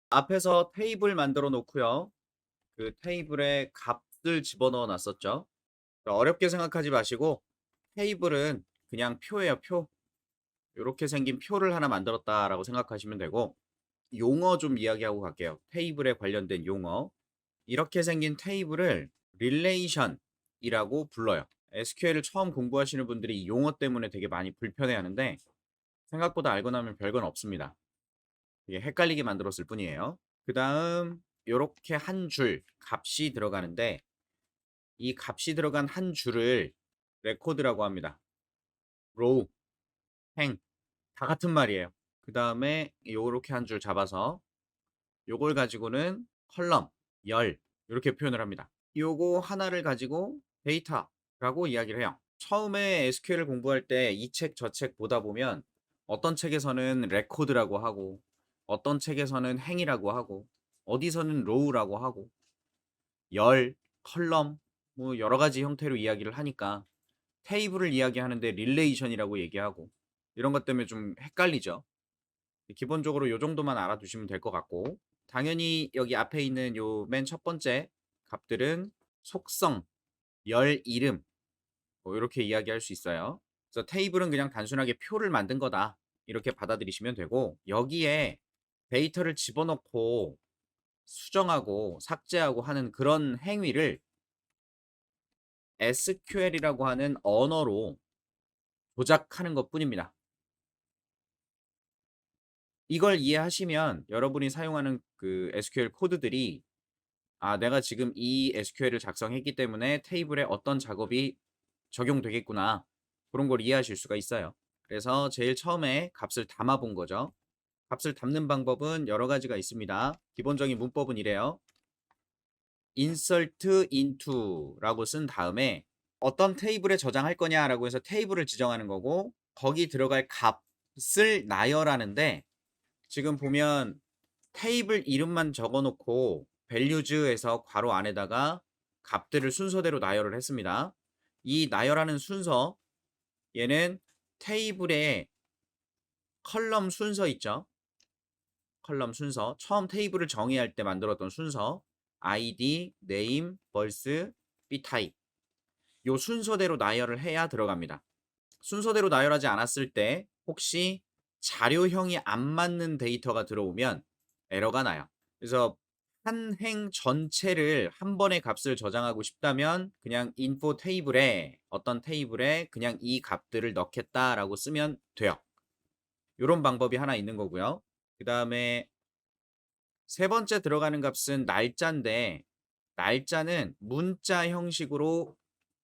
앞에서 테이블 만들어 놓고요. 그 테이블에 값을 집어넣어 놨었죠. 어렵게 생각하지 마시고 테이블은 그냥 표예요, 표. 요렇게 생긴 표를 하나 만들었다라고 생각하시면 되고 용어 좀 이야기하고 갈게요. 테이블에 관련된 용어. 이렇게 생긴 테이블을 릴레이션이라고 불러요. SQL을 처음 공부하시는 분들이 이 용어 때문에 되게 많이 불편해하는데 생각보다 알고 나면 별건 없습니다. 이게 헷갈리게 만들었을 뿐이에요. 그다음 요렇게 한 줄 값이 들어가는데 이 값이 들어간 한 줄을 레코드라고 합니다. 로우, 행 다 같은 말이에요. 그다음에 요렇게 한 줄 잡아서 요걸 가지고는 컬럼, 열 요렇게 표현을 합니다. 요거 하나를 가지고 데이터라고 이야기를 해요. 처음에 SQL을 공부할 때 이 책 저 책 보다 보면 어떤 책에서는 레코드라고 하고 어떤 책에서는 행이라고 하고 어디서는 로우라고 하고 열, 컬럼 뭐 여러 가지 형태로 이야기를 하니까 테이블을 이야기하는데 릴레이션이라고 얘기하고 이런 것 때문에 좀 헷갈리죠. 기본적으로 요 정도만 알아두시면 될 것 같고 당연히 여기 앞에 있는 요 맨 첫 번째 값들은 속성, 열 이름 뭐 요렇게 이야기할 수 있어요. 그래서 테이블은 그냥 단순하게 표를 만든 거다. 이렇게 받아들이시면 되고 여기에 데이터를 집어넣고 수정하고 삭제하고 하는 그런 행위를 SQL이라고 하는 언어로 조작하는 것뿐입니다. 이걸 이해하시면 여러분이 사용하는 그 SQL 코드들이 아, 내가 지금 이 SQL을 작성했기 때문에 테이블에 어떤 작업이 적용되겠구나. 그런 걸 이해하실 수가 있어요. 그래서 제일 처음에 값을 담아 본 거죠. 값을 담는 방법은 여러 가지가 있습니다. 기본적인 문법은 이래요. insert into라고 쓴 다음에 어떤 테이블에 저장할 거냐라고 해서 테이블을 지정하는 거고 거기 들어갈 값을 나열하는데 지금 보면 테이블 이름만 적어 놓고 values에서 괄호 안에다가 값들을 순서대로 나열을 했습니다. 이 나열하는 순서 얘는 테이블의 컬럼 순서 있죠. 컬럼 순서 처음 테이블을 정의할 때 만들었던 순서 id, name, verse, btype 요 순서대로 나열을 해야 들어갑니다. 순서대로 나열하지 않았을 때 혹시 자료형이 안 맞는 데이터가 들어오면 에러가 나요. 그래서 한 행 전체를 한 번에 값을 저장하고 싶다면 그냥 info 테이블에 어떤 테이블에 그냥 이 값들을 넣겠다라고 쓰면 돼요. 요런 방법이 하나 있는 거고요. 그다음에 세 번째 들어가는 값은 날짜인데 날짜는 문자 형식으로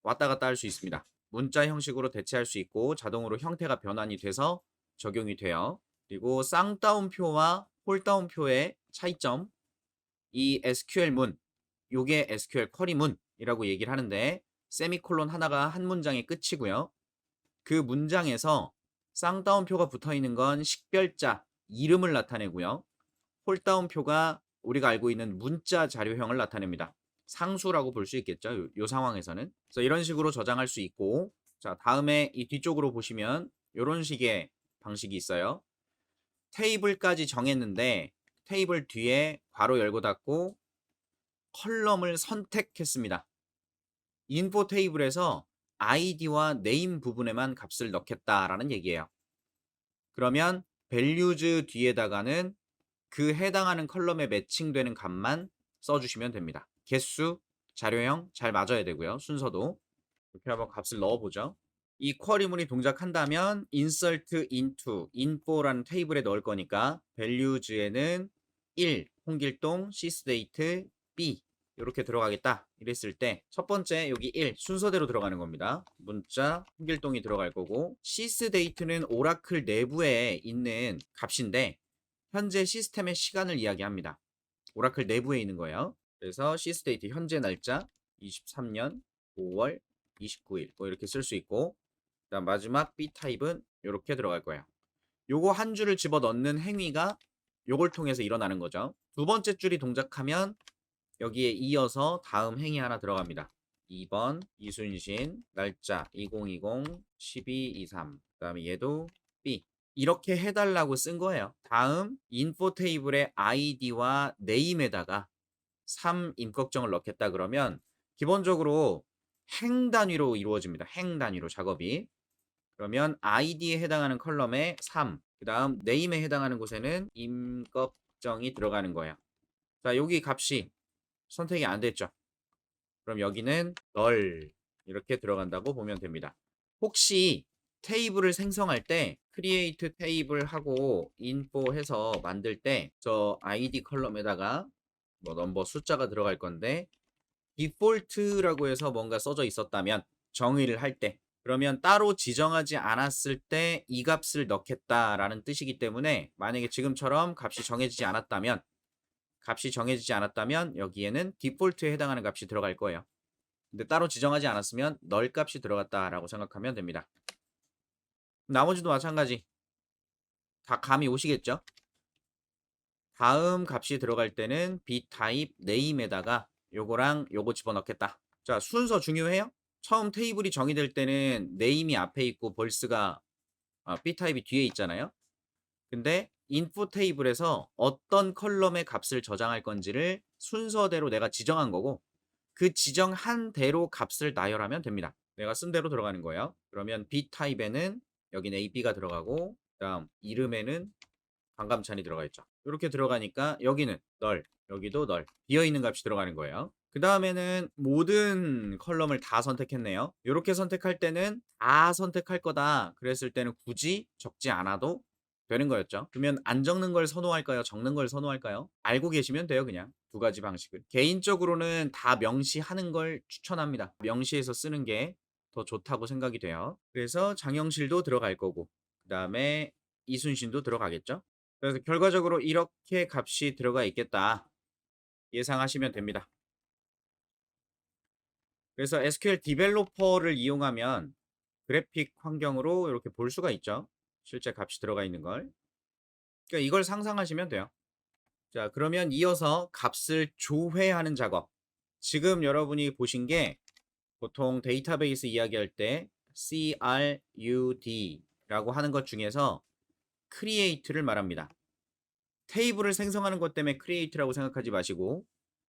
왔다 갔다 할 수 있습니다. 문자 형식으로 대체할 수 있고 자동으로 형태가 변환이 돼서 적용이 돼요. 그리고 쌍따옴표와 홀따옴표의 차이점 이 SQL문 요게 SQL 쿼리문이라고 얘기를 하는데 세미콜론 하나가 한 문장의 끝이고요. 그 문장에서 쌍따옴표가 붙어 있는 건 식별자 이름을 나타내고요. 홀다운표가 우리가 알고 있는 문자 자료형을 나타냅니다. 상수라고 볼 수 있겠죠. 요 상황에서는. 그래서 이런 식으로 저장할 수 있고 자 다음에 이 뒤쪽으로 보시면 이런 식의 방식이 있어요. 테이블까지 정했는데 테이블 뒤에 괄호 열고 닫고 컬럼을 선택했습니다. 인포 테이블에서 id와 name 부분에만 값을 넣겠다라는 얘기예요. 그러면 values 뒤에다가는 그 해당하는 컬럼에 매칭되는 값만 써주시면 됩니다. 개수, 자료형 잘 맞아야 되고요. 순서도. 이렇게 한번 값을 넣어보죠. 이 쿼리문이 동작한다면 insert into info라는 테이블에 넣을 거니까 values에는 1, 홍길동, sysdate, b 이렇게 들어가겠다. 이랬을 때 첫 번째 여기 1 순서대로 들어가는 겁니다. 문자 홍길동이 들어갈 거고 sysdate는 오라클 내부에 있는 값인데 현재 시스템의 시간을 이야기합니다. 오라클 내부에 있는 거예요. 그래서 sysdate 현재 날짜 23년 5월 29일 뭐 이렇게 쓸 수 있고 그다음 마지막 b타입은 이렇게 들어갈 거예요. 요거 한 줄을 집어 넣는 행위가 요걸 통해서 일어나는 거죠. 두 번째 줄이 동작하면 여기에 이어서 다음 행위 하나 들어갑니다. 2번 이순신 날짜 2020 12 23 그다음에 얘도 B 이렇게 해달라고 쓴 거예요. 다음 인포 테이블의 아이디와 네임에다가 3 임꺽정을 넣겠다 그러면 기본적으로 행 단위로 이루어집니다. 행 단위로 작업이. 그러면 아이디에 해당하는 컬럼에 3, 그다음 네임에 해당하는 곳에는 임꺽정이 들어가는 거예요. 자, 여기 값이 선택이 안 됐죠. 그럼 여기는 널 이렇게 들어간다고 보면 됩니다. 혹시 테이블을 생성할 때 create 테이블 하고 info 해서 만들 때 저 id 컬럼에다가 뭐 넘버 숫자가 들어갈 건데 디폴트라고 해서 뭔가 써져 있었다면 정의를 할 때 그러면 따로 지정하지 않았을 때 이 값을 넣겠다라는 뜻이기 때문에 만약에 지금처럼 값이 정해지지 않았다면 여기에는 디폴트에 해당하는 값이 들어갈 거예요. 근데 따로 지정하지 않았으면 널 값이 들어갔다라고 생각하면 됩니다. 나머지도 마찬가지. 다 감이 오시겠죠? 다음 값이 들어갈 때는 b타입 name에다가 요거랑 요거 집어넣겠다. 자, 순서 중요해요? 처음 테이블이 정의될 때는 name이 앞에 있고 벌스가 b타입이 뒤에 있잖아요. 근데 인포 테이블에서 어떤 컬럼의 값을 저장할 건지를 순서대로 내가 지정한 거고 그 지정한 대로 값을 나열하면 됩니다. 내가 쓴 대로 들어가는 거예요. 그러면 b타입에는 여기는 ab가 들어가고 그다음 이름에는 반감찬이 들어가 있죠. 이렇게 들어가니까 여기는 널, 여기도 널, 비어있는 값이 들어가는 거예요. 그 다음에는 모든 컬럼을 다 선택했네요. 이렇게 선택할 때는 다 선택할 거다 그랬을 때는 굳이 적지 않아도 되는 거였죠. 그러면 안 적는 걸 선호할까요? 적는 걸 선호할까요? 알고 계시면 돼요. 그냥 두 가지 방식을. 개인적으로는 다 명시하는 걸 추천합니다. 명시해서 쓰는 게 더 좋다고 생각이 돼요. 그래서 장영실도 들어갈 거고 그 다음에 이순신도 들어가겠죠. 그래서 결과적으로 이렇게 값이 들어가 있겠다 예상하시면 됩니다. 그래서 SQL 디벨로퍼를 이용하면 그래픽 환경으로 이렇게 볼 수가 있죠. 실제 값이 들어가 있는 걸. 그러니까 이걸 상상하시면 돼요. 자, 그러면 이어서 값을 조회하는 작업. 지금 여러분이 보신 게 보통 데이터베이스 이야기할 때 CRUD라고 하는 것 중에서 create를 말합니다. 테이블을 생성하는 것 때문에 create라고 생각하지 마시고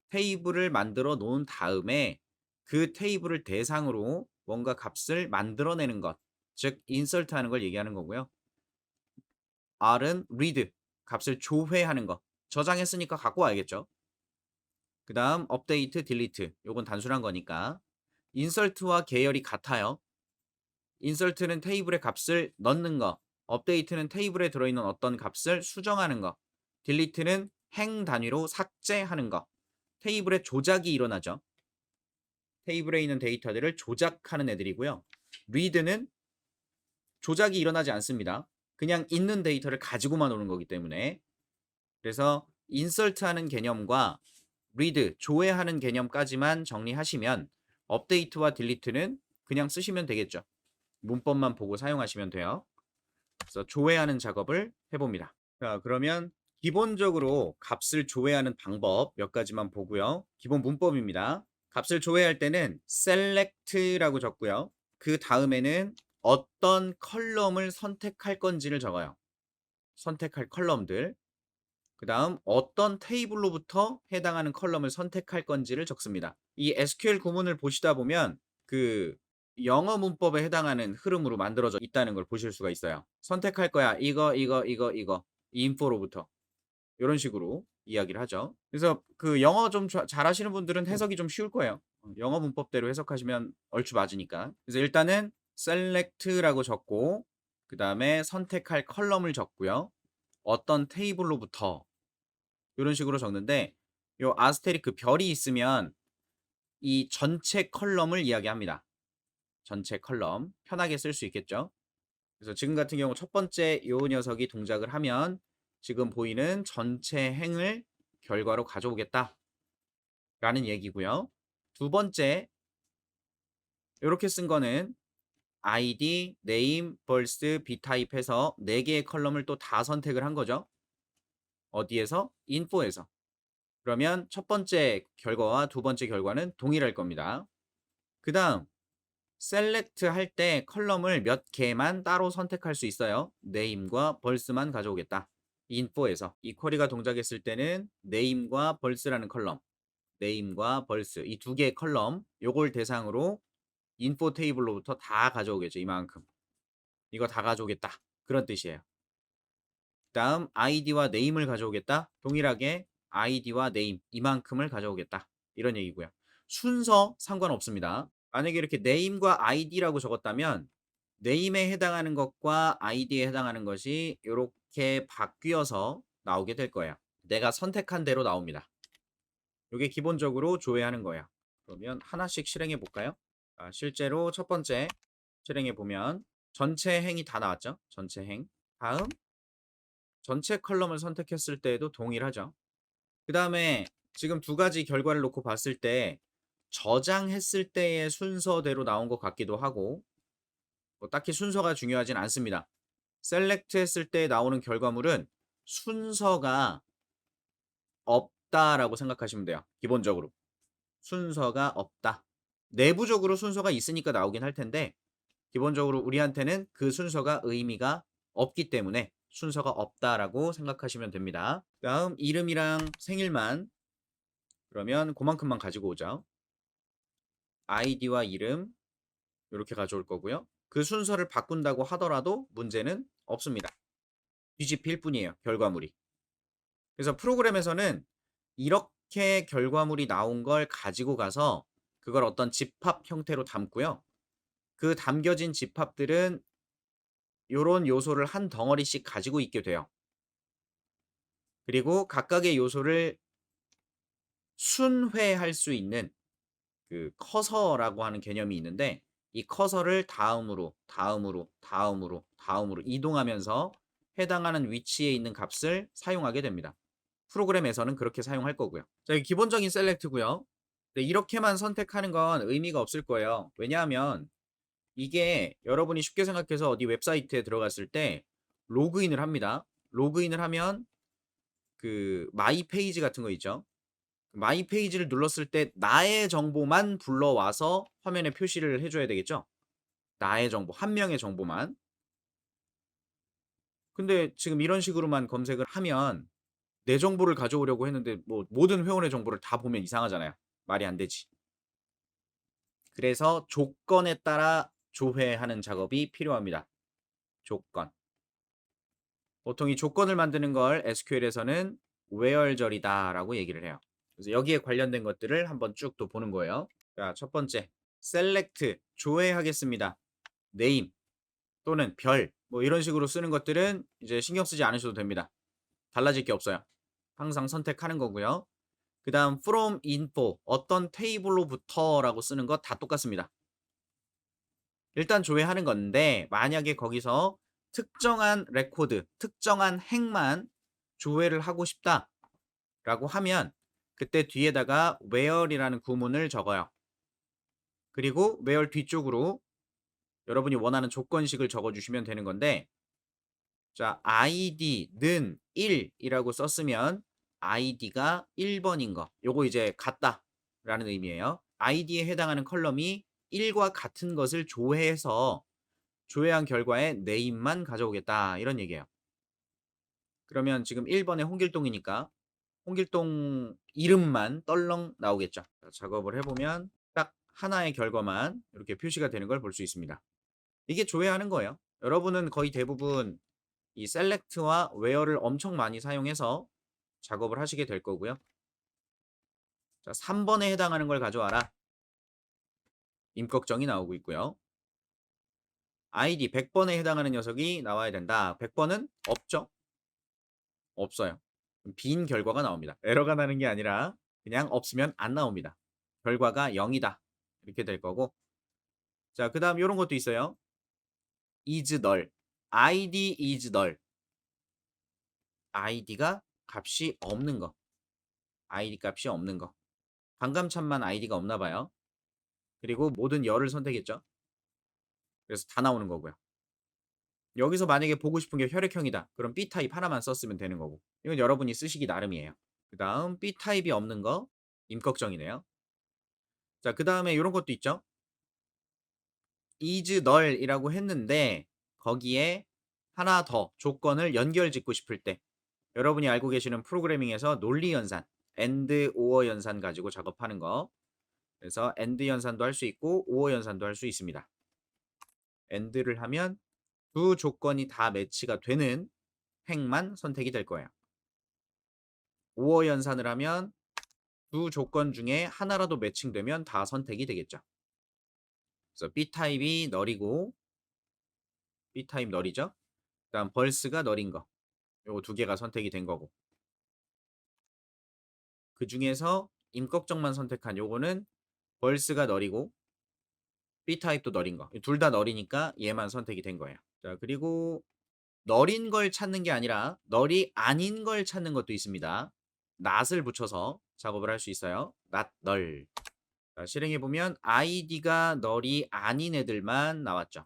테이블을 만들어 놓은 다음에 그 테이블을 대상으로 뭔가 값을 만들어내는 것, 즉 insert 하는 걸 얘기하는 거고요. R은 read, 값을 조회하는 거. 저장했으니까 갖고 와야겠죠. 그 다음 update, delete, 요건 단순한 거니까. insert와 계열이 같아요. insert는 테이블에 값을 넣는 거, update는 테이블에 들어있는 어떤 값을 수정하는 거, delete는 행 단위로 삭제하는 거. 테이블에 조작이 일어나죠. 테이블에 있는 데이터들을 조작하는 애들이고요. read는 조작이 일어나지 않습니다. 그냥 있는 데이터를 가지고만 오는 거기 때문에. 그래서 insert하는 개념과 read, 조회하는 개념까지만 정리하시면 update와 delete는 그냥 쓰시면 되겠죠. 문법만 보고 사용하시면 돼요. 그래서 조회하는 작업을 해봅니다. 자, 그러면 기본적으로 값을 조회하는 방법 몇 가지만 보고요. 기본 문법입니다. 값을 조회할 때는 select라고 적고요. 그 다음에는 어떤 컬럼을 선택할 건지를 적어요. 선택할 컬럼들. 그 다음 어떤 테이블로부터 해당하는 컬럼을 선택할 건지를 적습니다. 이 SQL 구문을 보시다 보면 그 영어 문법에 해당하는 흐름으로 만들어져 있다는 걸 보실 수가 있어요. 선택할 거야. 이거. 이 인포로부터. 이런 식으로 이야기를 하죠. 그래서 그 영어 좀 잘하시는 분들은 해석이 좀 쉬울 거예요. 영어 문법대로 해석하시면 얼추 맞으니까. 그래서 일단은 select라고 적고 그 다음에 선택할 컬럼을 적고요. 어떤 테이블로부터 이런 식으로 적는데 요 아스테리크 별이 있으면 이 전체 컬럼을 이야기합니다. 전체 컬럼 편하게 쓸 수 있겠죠. 그래서 지금 같은 경우 첫 번째 요 녀석이 동작을 하면 지금 보이는 전체 행을 결과로 가져오겠다 라는 얘기고요. 두 번째 이렇게 쓴 거는 id, name, burst, b타입 해서 4개의 컬럼을 또 다 선택을 한 거죠. 어디에서? info에서. 그러면 첫 번째 결과와 두 번째 결과는 동일할 겁니다. 그 다음 셀렉트 할 때 컬럼을 몇 개만 따로 선택할 수 있어요. name과 벌스만 가져오겠다. info에서 이 쿼리가 동작했을 때는 name과 벌스라는 컬럼, name과 벌스 이 두 개의 컬럼 요걸 대상으로 인포 테이블로부터 다 가져오겠죠. 이만큼. 이거 다 가져오겠다. 그런 뜻이에요. 다음 id와 name을 가져오겠다. 동일하게 id와 name 이만큼을 가져오겠다. 이런 얘기고요. 순서 상관없습니다. 만약에 이렇게 name과 id라고 적었다면 name에 해당하는 것과 id에 해당하는 것이 이렇게 바뀌어서 나오게 될 거예요. 내가 선택한 대로 나옵니다. 이게 기본적으로 조회하는 거예요. 그러면 하나씩 실행해 볼까요? 실제로 첫 번째 실행해 보면 전체 행이 다 나왔죠? 전체 행. 다음 전체 컬럼을 선택했을 때에도 동일하죠. 그 다음에 지금 두 가지 결과를 놓고 봤을 때 저장했을 때의 순서대로 나온 것 같기도 하고 뭐 딱히 순서가 중요하진 않습니다. 셀렉트 했을 때 나오는 결과물은 순서가 없다라고 생각하시면 돼요. 기본적으로. 순서가 없다. 내부적으로 순서가 있으니까 나오긴 할 텐데 기본적으로 우리한테는 그 순서가 의미가 없기 때문에 순서가 없다라고 생각하시면 됩니다. 다음 이름이랑 생일만 그러면 그만큼만 가지고 오죠. 아이디와 이름 이렇게 가져올 거고요. 그 순서를 바꾼다고 하더라도 문제는 없습니다. 뒤집힐 뿐이에요. 결과물이. 그래서 프로그램에서는 이렇게 결과물이 나온 걸 가지고 가서 그걸 어떤 집합 형태로 담고요. 그 담겨진 집합들은 요런 요소를 한 덩어리씩 가지고 있게 돼요. 그리고 각각의 요소를 순회할 수 있는 그 커서라고 하는 개념이 있는데 이 커서를 다음으로, 다음으로, 다음으로, 다음으로 이동하면서 해당하는 위치에 있는 값을 사용하게 됩니다. 프로그램에서는 그렇게 사용할 거고요. 자, 이 기본적인 셀렉트고요. 이렇게만 선택하는 건 의미가 없을 거예요. 왜냐하면 이게 여러분이 쉽게 생각해서 어디 웹사이트에 들어갔을 때 로그인을 합니다. 로그인을 하면 그 마이 페이지 같은 거 있죠. 마이 페이지를 눌렀을 때 나의 정보만 불러와서 화면에 표시를 해줘야 되겠죠. 나의 정보, 한 명의 정보만. 근데 지금 이런 식으로만 검색을 하면 내 정보를 가져오려고 했는데 뭐 모든 회원의 정보를 다 보면 이상하잖아요. 말이 안 되지. 그래서 조건에 따라 조회하는 작업이 필요합니다. 조건. 보통 이 조건을 만드는 걸 SQL에서는 where절이다라고 얘기를 해요. 그래서 여기에 관련된 것들을 한번 쭉 또 보는 거예요. 자, 첫 번째, select 조회하겠습니다. name 또는 별 뭐 이런 식으로 쓰는 것들은 이제 신경 쓰지 않으셔도 됩니다. 달라질 게 없어요. 항상 선택하는 거고요. 그 다음 from info 어떤 테이블로부터라고 쓰는 것 다 똑같습니다. 일단 조회하는 건데 만약에 거기서 특정한 레코드, 특정한 행만 조회를 하고 싶다라고 하면 그때 뒤에다가 where이라는 구문을 적어요. 그리고 where 뒤쪽으로 여러분이 원하는 조건식을 적어주시면 되는 건데 자 id는 1이라고 썼으면 id가 1번인 거 요거 이제 같다라는 의미예요. id에 해당하는 컬럼이 1과 같은 것을 조회해서 조회한 결과에 name만 가져오겠다 이런 얘기예요. 그러면 지금 1번에 홍길동이니까 홍길동 이름만 떨렁 나오겠죠. 자, 작업을 해보면 딱 하나의 결과만 이렇게 표시가 되는 걸 볼 수 있습니다. 이게 조회하는 거예요. 여러분은 거의 대부분 이 셀렉트와 웨어를 엄청 많이 사용해서 작업을 하시게 될 거고요. 자, 3번에 해당하는 걸 가져와라. 임꺽정이 나오고 있고요. ID 100번에 해당하는 녀석이 나와야 된다. 100번은 없죠? 없어요. 빈 결과가 나옵니다. 에러가 나는 게 아니라 그냥 없으면 안 나옵니다. 결과가 0이다. 이렇게 될 거고. 자, 그 다음 이런 것도 있어요. is null. id is null. id가 값이 없는 거. id 값이 없는 거. 반감참만 id가 없나 봐요. 그리고 모든 열을 선택했죠. 그래서 다 나오는 거고요. 여기서 만약에 보고 싶은 게 혈액형이다. 그럼 B타입 하나만 썼으면 되는 거고. 이건 여러분이 쓰시기 나름이에요. 그 다음 B타입이 없는 거 임꺽정이네요. 자, 그 다음에 이런 것도 있죠. is null이라고 했는데 거기에 하나 더 조건을 연결짓고 싶을 때 여러분이 알고 계시는 프로그래밍에서 논리 연산, and, or 연산 가지고 작업하는 거. 그래서 and 연산도 할 수 있고 or 연산도 할 수 있습니다. and를 하면 두 조건이 다 매치가 되는 행만 선택이 될 거예요. or 연산을 하면 두 조건 중에 하나라도 매칭되면 다 선택이 되겠죠. 그래서 B타입이 널이고 B타입 널이죠. 그다음 벌스가 널인 거. 요거 두 개가 선택이 된 거고. 그 중에서 임꺽정만 선택한 요거는 벌스가 널이고 B타입도 널인 거. 둘 다 널이니까 얘만 선택이 된 거예요. 자, 그리고 널인 걸 찾는 게 아니라 널이 아닌 걸 찾는 것도 있습니다. not을 붙여서 작업을 할 수 있어요. not 널. 자, 실행해 보면 id가 널이 아닌 애들만 나왔죠.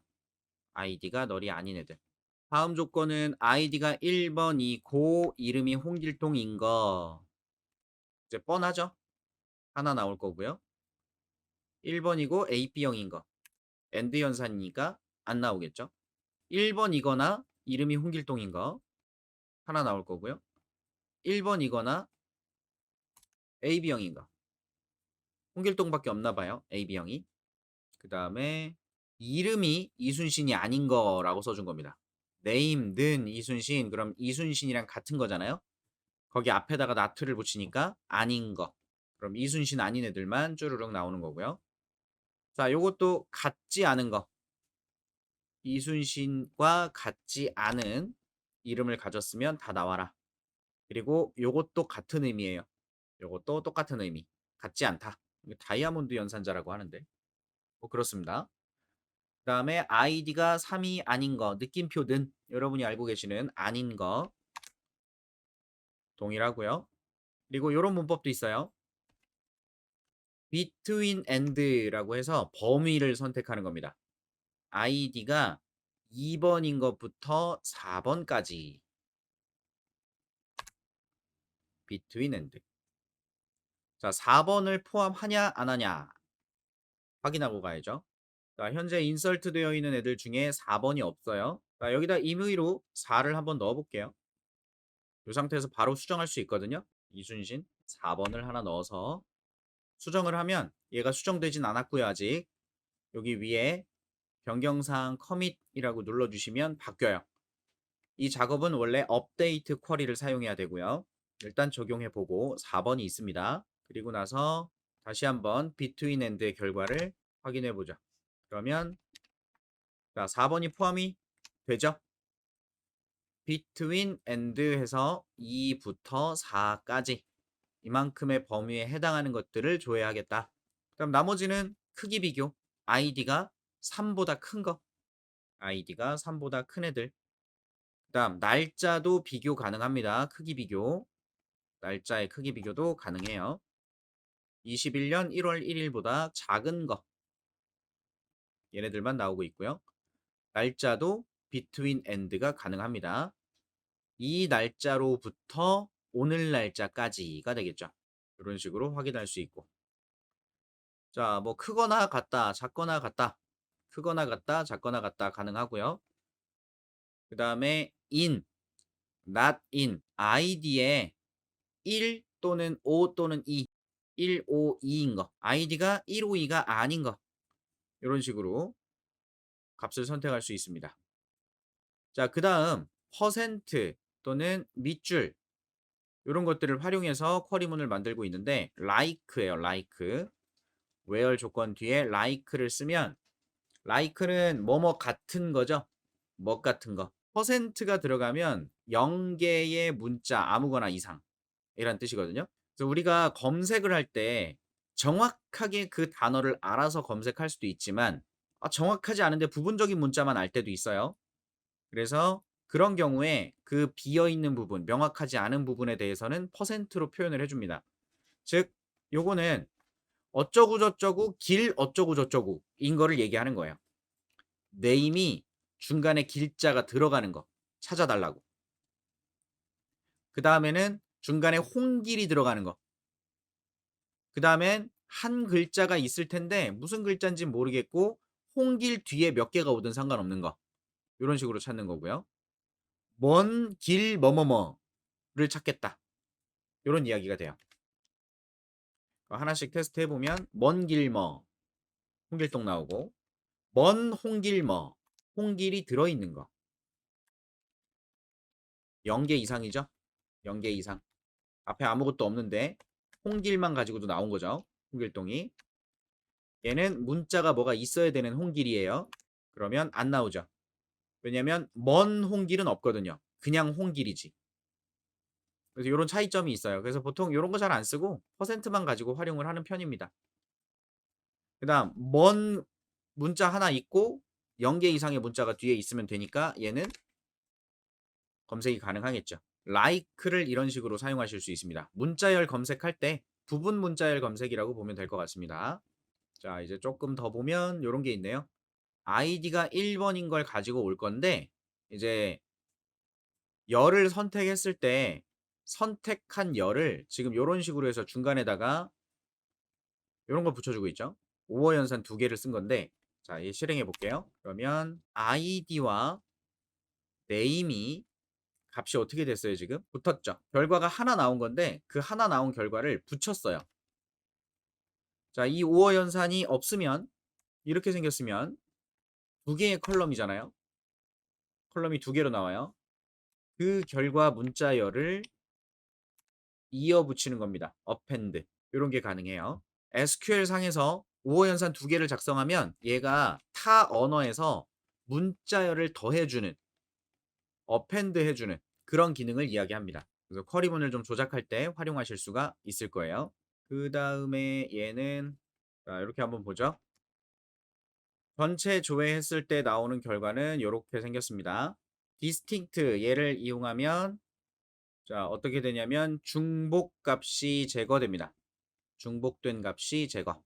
id가 널이 아닌 애들. 다음 조건은 id가 1번이고 이름이 홍길동인 거. 이제 뻔하죠? 하나 나올 거고요. 1번이고 AB형인 거. AND 연산이니까 안 나오겠죠? 1번이거나 이름이 홍길동인 거 하나 나올 거고요. 1번이거나 AB형인 거. 홍길동밖에 없나 봐요. AB형이. 그 다음에 이름이 이순신이 아닌 거라고 써준 겁니다. 네임든 이순신. 그럼 이순신이랑 같은 거잖아요. 거기 앞에다가 나트를 붙이니까 아닌 거. 그럼 이순신 아닌 애들만 쭈르륵 나오는 거고요. 자, 요것도 같지 않은 거. 이순신과 같지 않은 이름을 가졌으면 다 나와라. 그리고 요것도 같은 의미예요. 요것도 똑같은 의미. 같지 않다. 다이아몬드 연산자라고 하는데. 뭐 그렇습니다. 그 다음에 아이디가 3이 아닌 거. 느낌표든 여러분이 알고 계시는 아닌 거. 동일하고요. 그리고 요런 문법도 있어요. between and라고 해서 범위를 선택하는 겁니다. id가 2번인 것부터 4번까지 between and. 자, 4번을 포함하냐 안 하냐 확인하고 가야죠. 자, 현재 인설트 되어 있는 애들 중에 4번이 없어요. 자, 여기다 임의로 4를 한번 넣어 볼게요. 이 상태에서 바로 수정할 수 있거든요. 이순신 4번을 하나 넣어서 수정을 하면 얘가 수정되진 않았고요. 아직 여기 위에 변경사항 커밋이라고 눌러주시면 바뀌어요. 이 작업은 원래 업데이트 쿼리를 사용해야 되고요. 일단 적용해보고 4번이 있습니다. 그리고 나서 다시 한번 between and의 결과를 확인해보죠. 그러면 자, 4번이 포함이 되죠? between and 해서 2부터 4까지 이만큼의 범위에 해당하는 것들을 조회하겠다. 그럼 나머지는 크기 비교. id가 3보다 큰 거. id가 3보다 큰 애들. 그 다음 날짜도 비교 가능합니다. 크기 비교. 날짜의 크기 비교도 가능해요. 21년 1월 1일보다 작은 거. 얘네들만 나오고 있고요. 날짜도 between and가 가능합니다. 이 날짜로부터 오늘 날짜까지가 되겠죠. 이런 식으로 확인할 수 있고. 자, 뭐 크거나 같다, 작거나 같다. 크거나 같다, 작거나 같다 가능하고요. 그 다음에 in, not in, id에 1 또는 5 또는 2, 1, 5, 2인 거. id가 1, 5, 2가 아닌 거. 이런 식으로 값을 선택할 수 있습니다. 자, 그 다음 퍼센트 또는 밑줄 이런 것들을 활용해서 쿼리문을 만들고 있는데 like예요. like. where 조건 뒤에 like를 쓰면 like는 뭐뭐 같은 거죠. 뭐 같은 거. 퍼센트가 들어가면 0개의 문자 아무거나 이상 이란 뜻이거든요. 그래서 우리가 검색을 할 때 정확하게 그 단어를 알아서 검색할 수도 있지만 정확하지 않은데 부분적인 문자만 알 때도 있어요. 그래서 그런 경우에 그 비어있는 부분, 명확하지 않은 부분에 대해서는 퍼센트로 표현을 해줍니다. 즉, 요거는 어쩌고 저쩌고 길 어쩌고 저쩌고인 거를 얘기하는 거예요. 네임이 중간에 길자가 들어가는 거 찾아달라고. 그 다음에는 중간에 홍길이 들어가는 거. 그 다음엔 한 글자가 있을 텐데 무슨 글자인지 모르겠고 홍길 뒤에 몇 개가 오든 상관없는 거. 요런 식으로 찾는 거고요. 먼 길 뭐뭐뭐를 찾겠다. 요런 이야기가 돼요. 하나씩 테스트 해보면 먼 길 뭐 홍길동 나오고, 먼 홍길 뭐 홍길이 들어있는 거 0개 이상이죠. 0개 이상. 앞에 아무것도 없는데 홍길만 가지고도 나온 거죠. 홍길동이. 얘는 문자가 뭐가 있어야 되는 홍길이에요. 그러면 안 나오죠. 왜냐면 먼 홍길은 없거든요. 그냥 홍길이지. 그래서 이런 차이점이 있어요. 그래서 보통 이런 거 잘 안 쓰고 퍼센트만 가지고 활용을 하는 편입니다. 그다음 먼 문자 하나 있고 0개 이상의 문자가 뒤에 있으면 되니까 얘는 검색이 가능하겠죠. like를 이런 식으로 사용하실 수 있습니다. 문자열 검색할 때 부분 문자열 검색이라고 보면 될 것 같습니다. 자, 이제 조금 더 보면 이런 게 있네요. 아이디가 1번인 걸 가지고 올 건데 이제 열을 선택했을 때 선택한 열을 지금 이런 식으로 해서 중간에다가 이런 걸 붙여주고 있죠. 5어 연산 두 개를 쓴 건데 자, 이 실행해 볼게요. 그러면 아이디와 네임이 값이 어떻게 됐어요 지금? 붙었죠. 결과가 하나 나온 건데 그 하나 나온 결과를 붙였어요. 자, 이 5어 연산이 없으면 이렇게 생겼으면 두 개의 컬럼이잖아요. 컬럼이 두 개로 나와요. 그 결과 문자열을 이어 붙이는 겁니다. append. 이런 게 가능해요. SQL 상에서 5어 연산 두 개를 작성하면 얘가 타 언어에서 문자열을 더해주는 append 해주는 그런 기능을 이야기합니다. 그래서 쿼리문을 좀 조작할 때 활용하실 수가 있을 거예요. 그 다음에 얘는 자, 이렇게 한번 보죠. 전체 조회했을 때 나오는 결과는 이렇게 생겼습니다. distinct 얘를 이용하면 자, 어떻게 되냐면 중복 값이 제거됩니다. 중복된 값이 제거.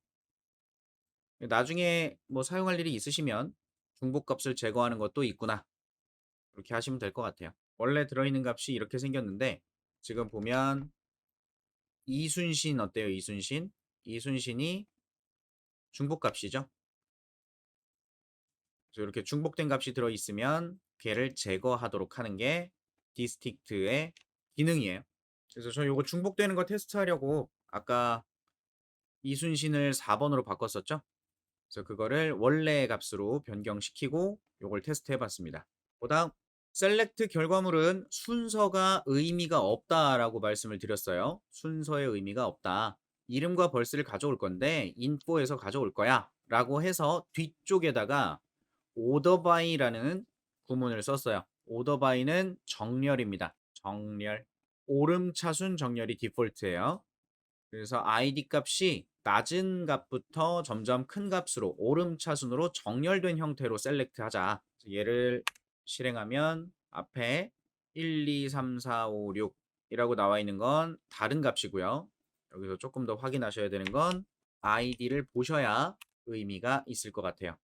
나중에 뭐 사용할 일이 있으시면 중복 값을 제거하는 것도 있구나. 그렇게 하시면 될 것 같아요. 원래 들어있는 값이 이렇게 생겼는데 지금 보면 이순신 어때요? 이순신? 이순신이 중복값이죠. 그래서 이렇게 중복된 값이 들어있으면 걔를 제거하도록 하는 게 디스틱트의 기능이에요. 그래서 저 요거 중복되는 거 테스트하려고 아까 이순신을 4번으로 바꿨었죠. 그래서 그거를 원래 값으로 변경시키고 요걸 테스트 해봤습니다. 그다음 셀렉트 결과물은 순서가 의미가 없다라고 말씀을 드렸어요. 순서의 의미가 없다. 이름과 벌스를 가져올 건데 info에서 가져올 거야 라고 해서 뒤쪽에다가 order by라는 구문을 썼어요. order by는 정렬입니다. 정렬. 오름차순 정렬이 디폴트예요. 그래서 id 값이 낮은 값부터 점점 큰 값으로 오름차순으로 정렬된 형태로 셀렉트 하자. 얘를 실행하면 앞에 1, 2, 3, 4, 5, 6 이라고 나와 있는 건 다른 값이고요. 여기서 조금 더 확인하셔야 되는 건 id를 보셔야 의미가 있을 것 같아요.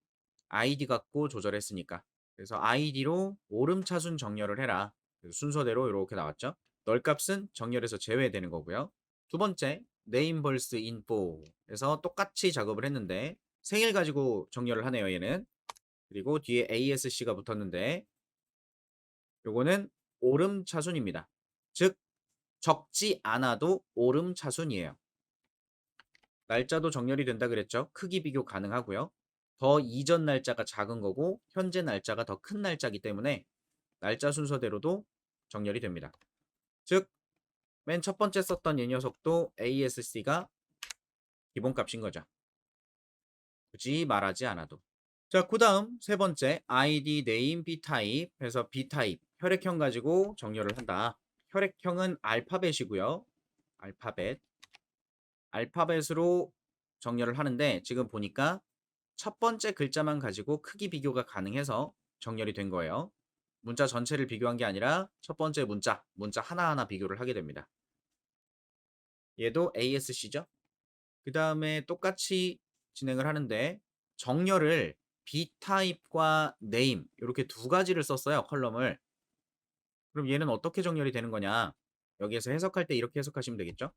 id 갖고 조절했으니까. 그래서 id로 오름차순 정렬을 해라. 순서대로 이렇게 나왔죠. 널 값은 정렬에서 제외되는 거고요. 두 번째, name verse info에서 똑같이 작업을 했는데 생일 가지고 정렬을 하네요, 얘는. 그리고 뒤에 ASC가 붙었는데 요거는 오름차순입니다. 즉 적지 않아도 오름차순이에요. 날짜도 정렬이 된다 그랬죠. 크기 비교 가능하고요. 더 이전 날짜가 작은 거고 현재 날짜가 더 큰 날짜이기 때문에 날짜 순서대로도 정렬이 됩니다. 즉 맨 첫 번째 썼던 이 녀석도 ASC가 기본값인 거죠. 굳이 말하지 않아도. 자, 그 다음 세 번째 ID, name, b타입 해서 b타입 혈액형 가지고 정렬을 한다. 혈액형은 알파벳이고요. 알파벳으로 정렬을 하는데 지금 보니까 첫 번째 글자만 가지고 크기 비교가 가능해서 정렬이 된 거예요. 문자 전체를 비교한 게 아니라 첫 번째 문자 하나하나 비교를 하게 됩니다. 얘도 ASC죠. 그 다음에 똑같이 진행을 하는데 정렬을 B타입과 name 이렇게 두 가지를 썼어요. 컬럼을. 그럼 얘는 어떻게 정렬이 되는 거냐? 여기에서 해석할 때 이렇게 해석하시면 되겠죠?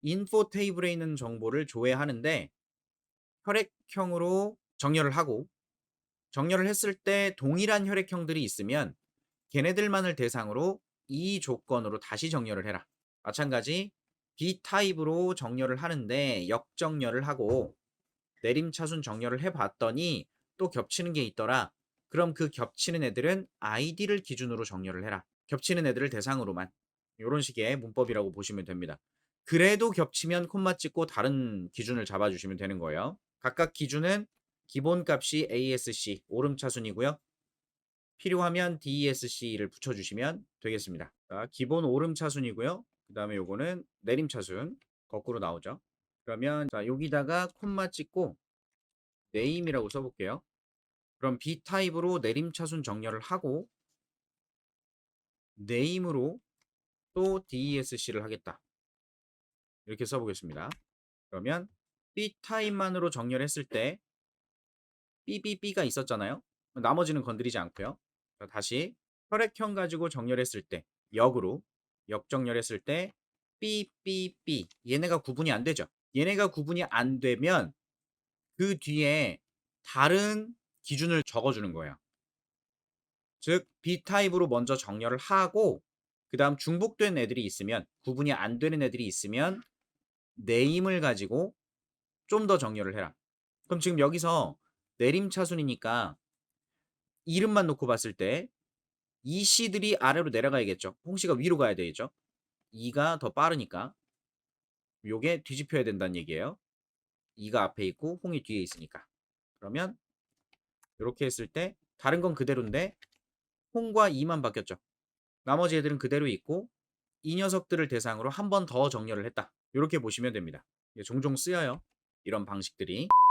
인포 테이블에 있는 정보를 조회하는데 혈액형으로 정렬을 하고, 정렬을 했을 때 동일한 혈액형들이 있으면 걔네들만을 대상으로 이 조건으로 다시 정렬을 해라. 마찬가지 B타입으로 정렬을 하는데 역정렬을 하고 내림차순 정렬을 해봤더니 또 겹치는 게 있더라. 그럼 그 겹치는 애들은 아이디를 기준으로 정렬을 해라. 겹치는 애들을 대상으로만. 이런 식의 문법이라고 보시면 됩니다. 그래도 겹치면 콤마 찍고 다른 기준을 잡아주시면 되는 거예요. 각각 기준은 기본값이 ASC 오름차순이고요. 필요하면 DESC를 붙여주시면 되겠습니다. 자, 기본 오름차순이고요. 그 다음에 요거는 내림차순 거꾸로 나오죠. 그러면 자, 여기다가 콤마 찍고 네임이라고 써볼게요. 그럼 B타입으로 내림차순 정렬을 하고 네임으로 또 DESC를 하겠다. 이렇게 써보겠습니다. 그러면 B타입만으로 정렬했을 때 BBB가 있었잖아요. 나머지는 건드리지 않고요. 자, 다시 혈액형 가지고 정렬했을 때 역으로 역정렬했을 때 BBB 얘네가 구분이 안 되죠. 얘네가 구분이 안 되면 그 뒤에 다른 기준을 적어주는 거예요. 즉 B타입으로 먼저 정렬을 하고 그 다음 중복된 애들이 있으면 구분이 안 되는 애들이 있으면 네임을 가지고 좀 더 정렬을 해라. 그럼 지금 여기서 내림차순이니까 이름만 놓고 봤을 때 이 씨들이 아래로 내려가야겠죠. 홍씨가 위로 가야 되겠죠. 2가 더 빠르니까 요게 뒤집혀야 된다는 얘기예요. 2가 앞에 있고 홍이 뒤에 있으니까. 그러면 이렇게 했을 때 다른 건 그대로인데 홍과 2만 바뀌었죠. 나머지 애들은 그대로 있고 이 녀석들을 대상으로 한 번 더 정렬을 했다. 이렇게 보시면 됩니다. 종종 쓰여요. 이런 방식들이.